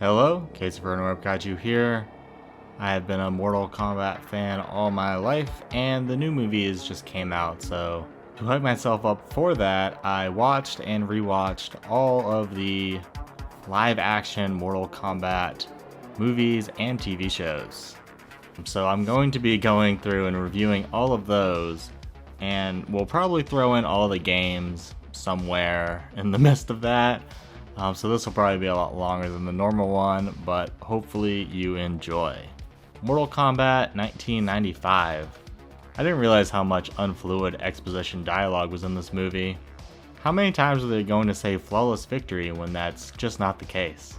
Hello, Case for interwebkaiju here. I have been a Mortal Kombat fan all my life, and the new movies just came out, so to hype myself up for that, I watched and rewatched all of the live-action Mortal Kombat movies and TV shows. So I'm going to be going through and reviewing all of those, and we'll probably throw in all the games somewhere in the midst of that. So this will probably be a lot longer than the normal one, but hopefully you enjoy. Mortal Kombat 1995. I didn't realize how much unfluid exposition dialogue was in this movie. How many times are they going to say flawless victory when that's just not the case?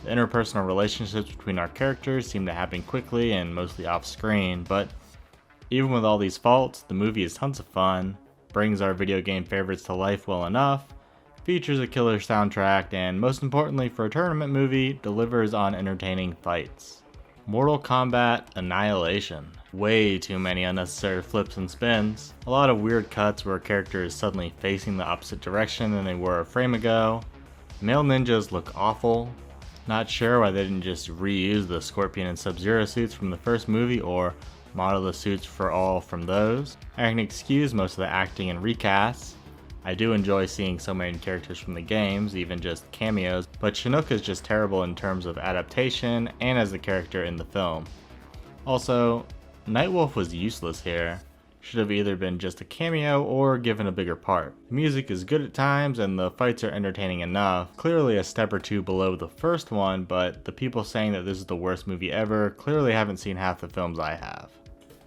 The interpersonal relationships between our characters seem to happen quickly and mostly off screen, but even with all these faults, the movie is tons of fun, brings our video game favorites to life well enough, features a killer soundtrack, and most importantly for a tournament movie, delivers on entertaining fights. Mortal Kombat Annihilation. Way too many unnecessary flips and spins. A lot of weird cuts where a character is suddenly facing the opposite direction than they were a frame ago. Male ninjas look awful. Not sure why they didn't just reuse the Scorpion and Sub-Zero suits from the first movie or model the suits for all from those. I can excuse most of the acting and recasts. I do enjoy seeing so many characters from the games, even just cameos, but Shinnok is just terrible in terms of adaptation and as a character in the film. Also, Nightwolf was useless here. Should have either been just a cameo or given a bigger part. The music is good at times and the fights are entertaining enough, clearly a step or two below the first one, but the people saying that this is the worst movie ever clearly haven't seen half the films I have.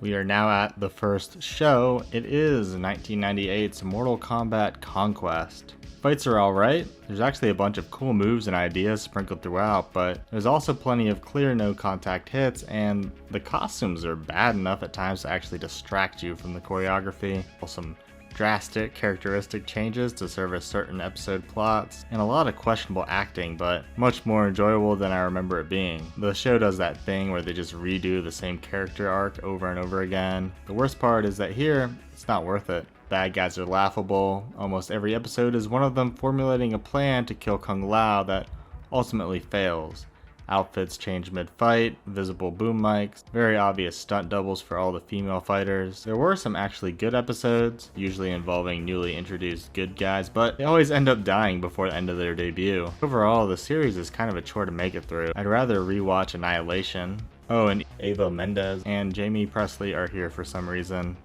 We are now at the first show. It is 1998's Mortal Kombat Conquest. Fights are alright, there's actually a bunch of cool moves and ideas sprinkled throughout, but there's also plenty of clear no contact hits, and the costumes are bad enough at times to actually distract you from the choreography. Some drastic characteristic changes to service certain episode plots, and a lot of questionable acting, but much more enjoyable than I remember it being. The show does that thing where they just redo the same character arc over and over again. The worst part is that here, it's not worth it. Bad guys are laughable. Almost every episode is one of them formulating a plan to kill Kung Lao that ultimately fails. Outfits change mid-fight, visible boom mics, very obvious stunt doubles for all the female fighters. There were some actually good episodes, usually involving newly introduced good guys, but they always end up dying before the end of their debut. Overall, the series is kind of a chore to make it through. I'd rather rewatch Annihilation. Oh, and Ava Mendes and Jamie Presley are here for some reason.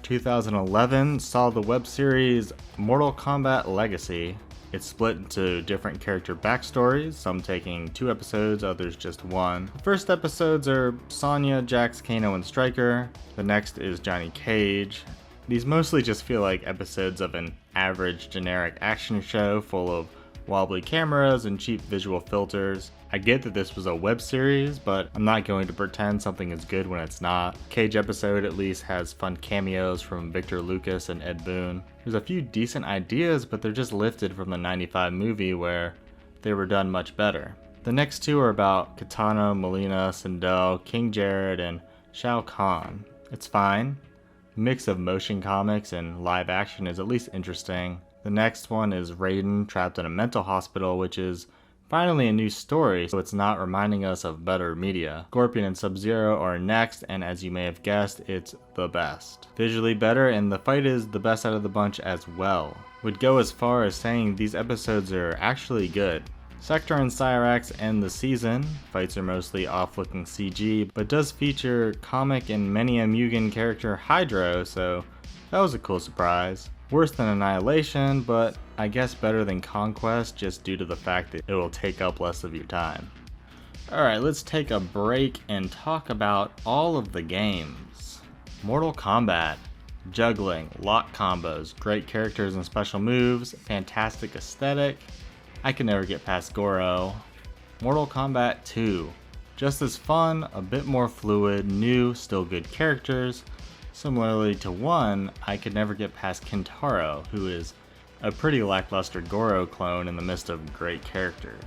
2011 saw the web series Mortal Kombat Legacy. It's split into different character backstories, some taking 2 episodes, others just 1. The first episodes are Sonya, Jax, Kano, and Stryker. The next is Johnny Cage. These mostly just feel like episodes of an average generic action show full of wobbly cameras and cheap visual filters. I get that this was a web series, but I'm not going to pretend something is good when it's not. Cage episode at least has fun cameos from Victor Lucas and Ed Boon. There's a few decent ideas, but they're just lifted from the 95 movie where they were done much better. The next 2 are about Kitana, Melina, Sindel, King Jared, and Shao Kahn. It's fine. The mix of motion comics and live action is at least interesting. The next one is Raiden trapped in a mental hospital, which is finally a new story, so it's not reminding us of better media. Scorpion and Sub-Zero are next, and as you may have guessed, it's the best. Visually better, and the fight is the best out of the bunch as well. Would go as far as saying these episodes are actually good. Sector and Cyrax end the season. Fights are mostly off-looking CG, but does feature comic and many a Mugen character Hydro, so that was a cool surprise. Worse than Annihilation, but I guess better than Conquest just due to the fact that it will take up less of your time. Alright, let's take a break and talk about all of the games. Mortal Kombat. Juggling, lock combos, great characters and special moves, fantastic aesthetic. I can never get past Goro. Mortal Kombat 2. Just as fun, a bit more fluid, new, still good characters. Similarly to 1, I could never get past Kintaro, who is a pretty lackluster Goro clone in the midst of great characters.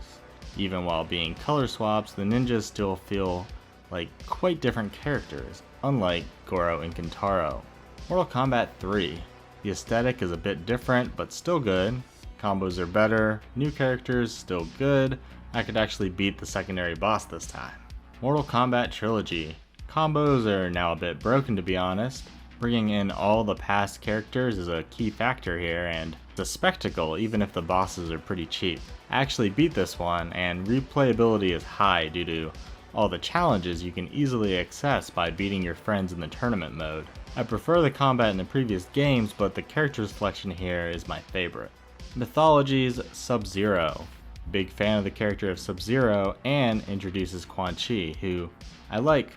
Even while being color swaps, the ninjas still feel like quite different characters, unlike Goro and Kintaro. Mortal Kombat 3. The aesthetic is a bit different, but still good. Combos are better, new characters still good, I could actually beat the secondary boss this time. Mortal Kombat Trilogy. Combos are now a bit broken, to be honest. Bringing in all the past characters is a key factor here, and it's a spectacle even if the bosses are pretty cheap. I actually beat this one, and replayability is high due to all the challenges you can easily access by beating your friends in the tournament mode. I prefer the combat in the previous games, but the character selection here is my favorite. Mythologies Sub-Zero. Big fan of the character of Sub-Zero, and introduces Quan Chi, who I like.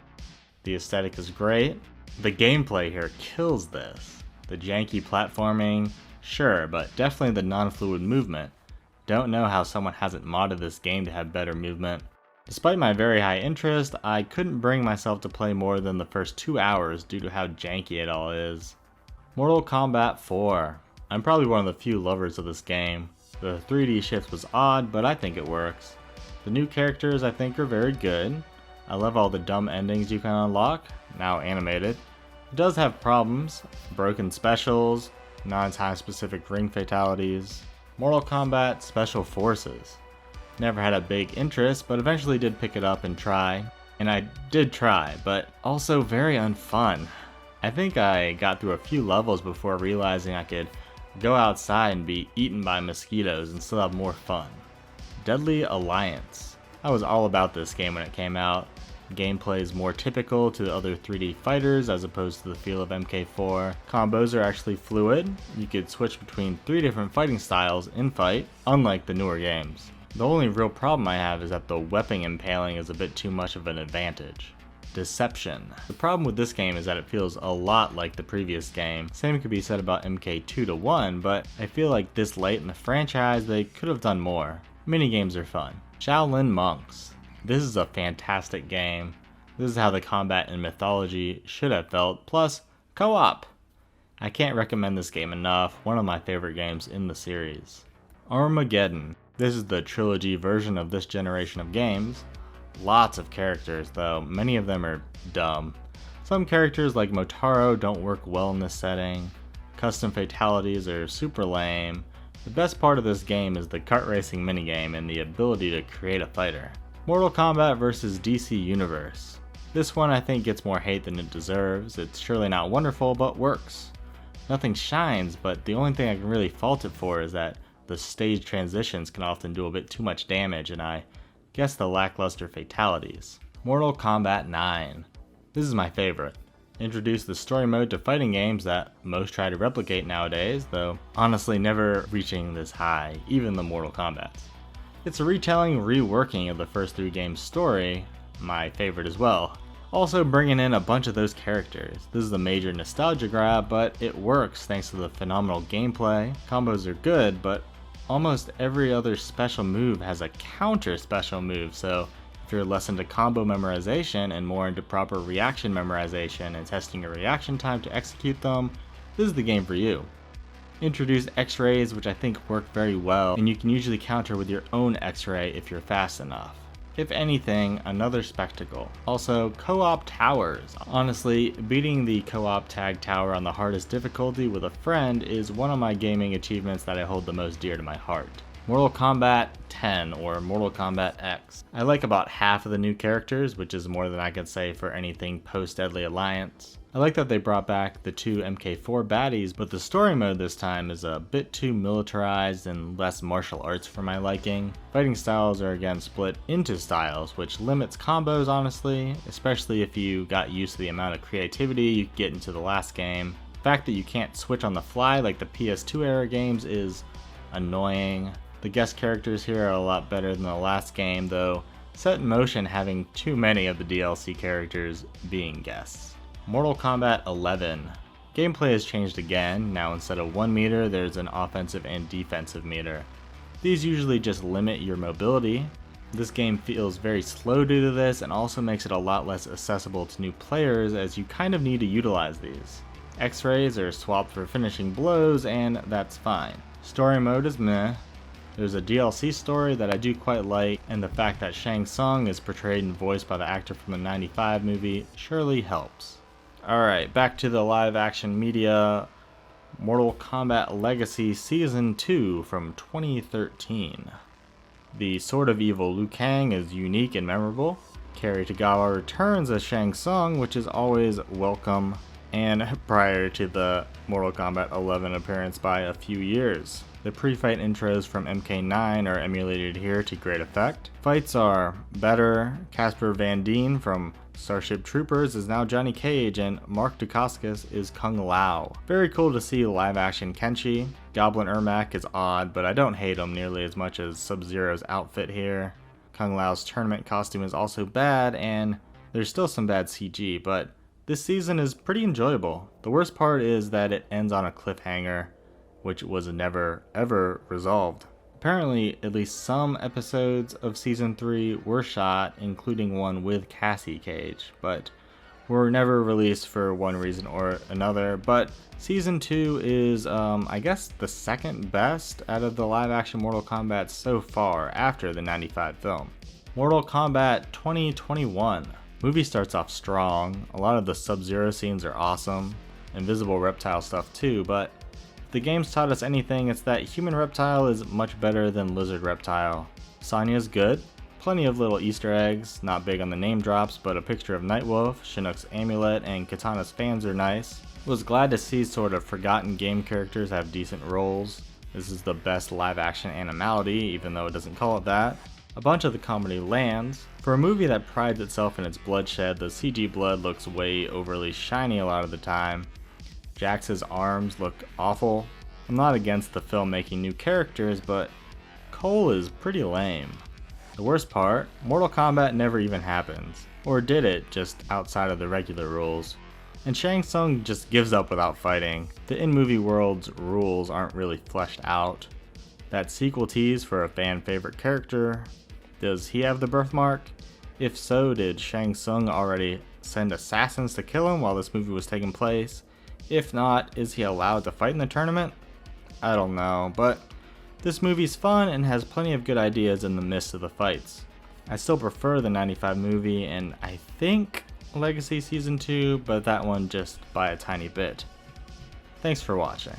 The aesthetic is great. The gameplay here kills this. The janky platforming, sure, but definitely the non-fluid movement. Don't know how someone hasn't modded this game to have better movement. Despite my very high interest, I couldn't bring myself to play more than the first 2 hours due to how janky it all is. Mortal Kombat 4. I'm probably one of the few lovers of this game. The 3D shift was odd, but I think it works. The new characters I think are very good. I love all the dumb endings you can unlock, now animated. It does have problems, broken specials, non-time specific ring fatalities. Mortal Kombat Special Forces. Never had a big interest, but eventually did pick it up and try. And I did try, but also very unfun. I think I got through a few levels before realizing I could go outside and be eaten by mosquitoes and still have more fun. Deadly Alliance. I was all about this game when it came out. Gameplay is more typical to the other 3D fighters as opposed to the feel of MK4. Combos are actually fluid. You could switch between 3 different fighting styles in fight, unlike the newer games. The only real problem I have is that the weapon impaling is a bit too much of an advantage. Deception. The problem with this game is that it feels a lot like the previous game. Same could be said about MK2-1, but I feel like this late in the franchise they could have done more. Minigames are fun. Shaolin Monks. This is a fantastic game. This is how the combat in Mythology should have felt, plus co-op. I can't recommend this game enough, one of my favorite games in the series. Armageddon. This is the Trilogy version of this generation of games. Lots of characters though, many of them are dumb. Some characters like Motaro don't work well in this setting. Custom fatalities are super lame. The best part of this game is the kart racing minigame and the ability to create a fighter. Mortal Kombat vs DC Universe. This one I think gets more hate than it deserves. It's surely not wonderful, but works. Nothing shines, but the only thing I can really fault it for is that the stage transitions can often do a bit too much damage, and I guess the lackluster fatalities. Mortal Kombat 9. This is my favorite. Introduced the story mode to fighting games that most try to replicate nowadays, though honestly never reaching this high, even the Mortal Kombats. It's a retelling, reworking of the first 3 games' story, my favorite as well. Also bringing in a bunch of those characters. This is a major nostalgia grab, but it works thanks to the phenomenal gameplay. Combos are good, but almost every other special move has a counter special move, so if you're less into combo memorization and more into proper reaction memorization and testing your reaction time to execute them, this is the game for you. Introduce X-rays, which I think work very well, and you can usually counter with your own X-ray if you're fast enough. If anything, another spectacle. Also, co-op towers. Honestly, beating the co-op tag tower on the hardest difficulty with a friend is one of my gaming achievements that I hold the most dear to my heart. Mortal Kombat 10 or Mortal Kombat X. I like about half of the new characters, which is more than I could say for anything post-Deadly Alliance. I like that they brought back the 2 MK4 baddies, but the story mode this time is a bit too militarized and less martial arts for my liking. Fighting styles are again split into styles, which limits combos honestly, especially if you got used to the amount of creativity you get into the last game. The fact that you can't switch on the fly like the PS2 era games is annoying. The guest characters here are a lot better than the last game, though set in motion having too many of the DLC characters being guests. Mortal Kombat 11. Gameplay has changed again. Now instead of 1 meter, there's an offensive and defensive meter. These usually just limit your mobility. This game feels very slow due to this and also makes it a lot less accessible to new players as you kind of need to utilize these. X-rays are swapped for finishing blows and that's fine. Story mode is meh. There's a DLC story that I do quite like, and the fact that Shang Tsung is portrayed and voiced by the actor from the '95 movie surely helps. Alright, back to the live action media. Mortal Kombat Legacy Season 2 from 2013. The Sword of Evil Liu Kang is unique and memorable. Kerry Tagawa returns as Shang Tsung, which is always welcome, and prior to the Mortal Kombat 11 appearance by a few years. The pre-fight intros from MK9 are emulated here to great effect. Fights are better. Casper Van Dien from Starship Troopers is now Johnny Cage, and Mark Dacascos is Kung Lao. Very cool to see live-action Kenshi. Goblin Ermac is odd, but I don't hate him nearly as much as Sub-Zero's outfit here. Kung Lao's tournament costume is also bad, and there's still some bad CG, but this season is pretty enjoyable. The worst part is that it ends on a cliffhanger, which was never ever resolved. Apparently, at least some episodes of Season 3 were shot, including one with Cassie Cage, but were never released for one reason or another. But Season 2 is, I guess, the second best out of the live-action Mortal Kombat so far after the 95 film. Mortal Kombat 2021. Movie starts off strong. A lot of the Sub-Zero scenes are awesome. Invisible Reptile stuff too, but if the game's taught us anything, it's that Human Reptile is much better than Lizard Reptile. Sonya's good. Plenty of little Easter eggs, not big on the name drops, but a picture of Nightwolf, Chinook's amulet, and Katana's fans are nice. Was glad to see sort of forgotten game characters have decent roles. This is the best live-action animality, even though it doesn't call it that. A bunch of the comedy lands. For a movie that prides itself in its bloodshed, the CG blood looks way overly shiny a lot of the time. Jax's arms look awful. I'm not against the film making new characters, but Cole is pretty lame. The worst part, Mortal Kombat never even happens. Or did it, just outside of the regular rules. And Shang Tsung just gives up without fighting. The in-movie world's rules aren't really fleshed out. That sequel tease for a fan favorite character, does he have the birthmark? If so, did Shang Tsung already send assassins to kill him while this movie was taking place? If not, is he allowed to fight in the tournament? I don't know, but this movie's fun and has plenty of good ideas in the midst of the fights. I still prefer the 95 movie and I think Legacy Season 2, but that one just by a tiny bit. Thanks for watching.